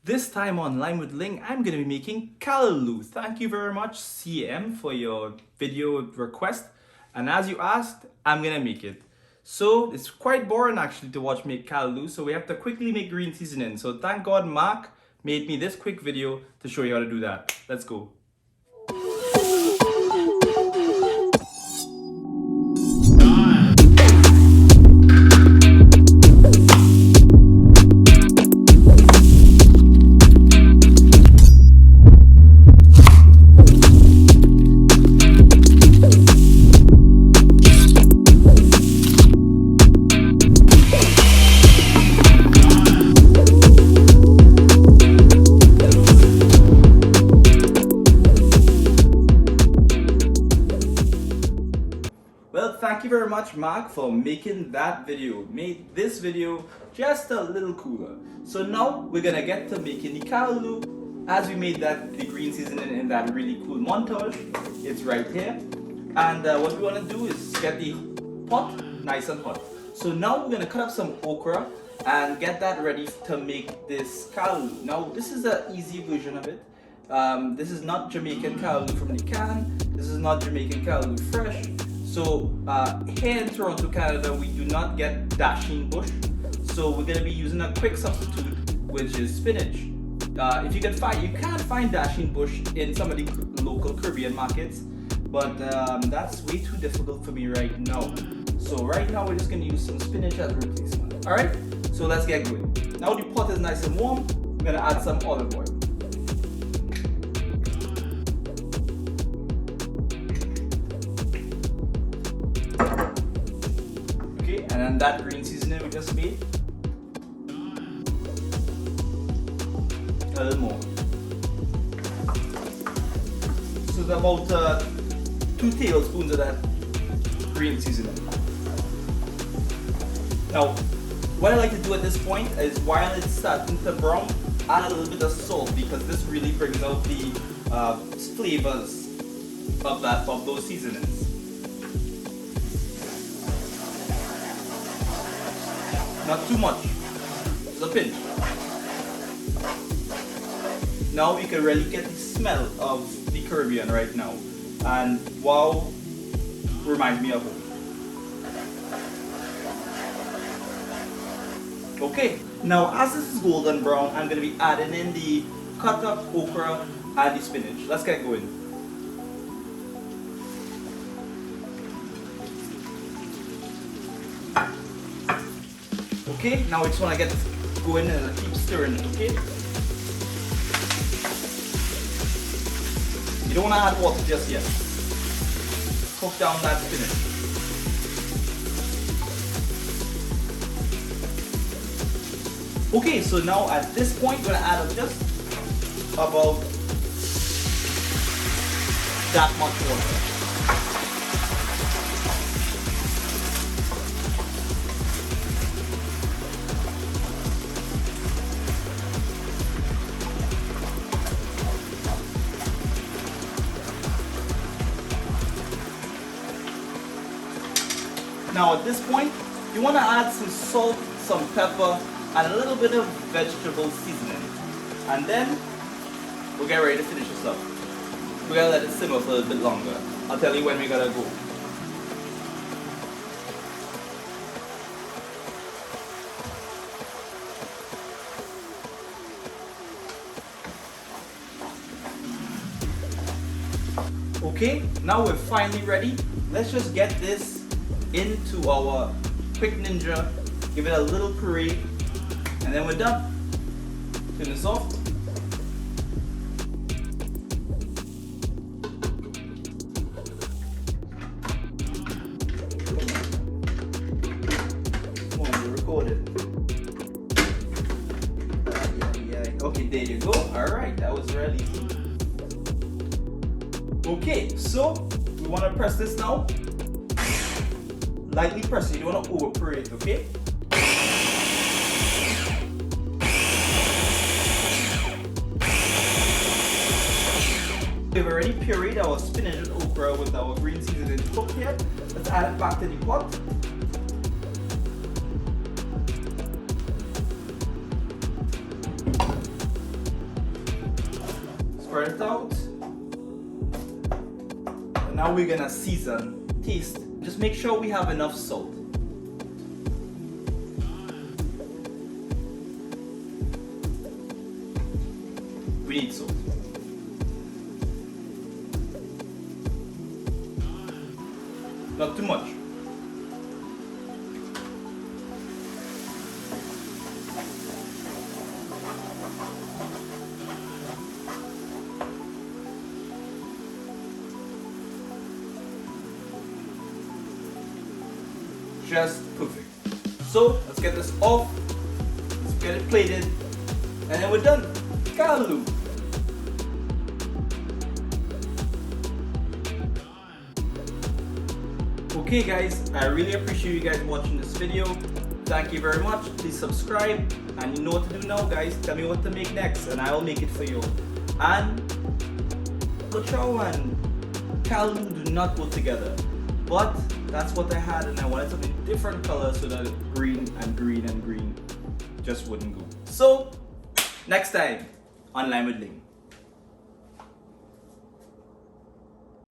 This time on Lime with Ling, I'm going to be making Callaloo. Thank you very much, CM, for your video request. And as you asked, I'm going to make it. So it's quite boring actually to watch make Callaloo, so we have to quickly make green seasoning. So thank God Mark made me this quick video to show you how to do that. Let's go. Well, thank you very much, Mark, for making that video. Made this video just a little cooler. So now we're gonna get to making the callaloo as we made the green seasoning in that really cool montage. It's right here. And what we wanna do is get the pot nice and hot. So now we're gonna cut up some okra and get that ready to make this callaloo. Now this is an easy version of it. This is not Jamaican callaloo from the can. This is not Jamaican callaloo fresh. So here in Toronto, Canada, we do not get dasheen bush. So we're going to be using a quick substitute, which is spinach. If you can find dasheen bush in some of the local Caribbean markets, but that's way too difficult for me right now. So right now we're just going to use some spinach as a replacement. All right, so let's get going. Now the pot is nice and warm. I'm going to add some olive oil. And then that green seasoning we just made, a little more. So it's about 2 tablespoons of that green seasoning. Now, what I like to do at this point is while it's starting to brown, add a little bit of salt because this really brings out the flavors of those seasonings. Not too much, just a pinch. Now we can really get the smell of the Caribbean right now. And wow, reminds me of home. Okay, now as this is golden brown, I'm going to be adding in the cut up okra and the spinach. Let's get going. Okay, now we just want to get going and keep stirring it, okay? You don't want to add water just yet. Cook down that spinach. Okay, so now at this point, we're going to add just about that much water. Now at this point, you want to add some salt, some pepper, and a little bit of vegetable seasoning. And then, we'll get ready to finish this up. We're going to let it simmer for a little bit longer. I'll tell you when we gotta go. Okay, now we're finally ready. Let's just get this into our quick ninja, give it a little puree, and then we're done. Turn this off. Come on, we're recording. Okay, there you go. Alright, that was really easy. Okay, so we want to press this now. Lightly press it, you don't want to over puree it, okay? We've already pureed our spinach and okra with our green seasoning cooked here. Let's add it back to the pot. spread it out. And now we're gonna season, taste. Just make sure we have enough salt. We need salt. Not too much. Just perfect. So let's get this off. Let's get it plated, and then we're done. Callaloo. Okay guys, I really appreciate you guys watching this video. Thank you very much. Please subscribe, and you know what to do now guys. Tell me what to make next and I will make it for you. And Cochow and Callaloo do not go together, but that's what I had, and I wanted something different color so that green and green and green just wouldn't go. So next time on Lime with Ling.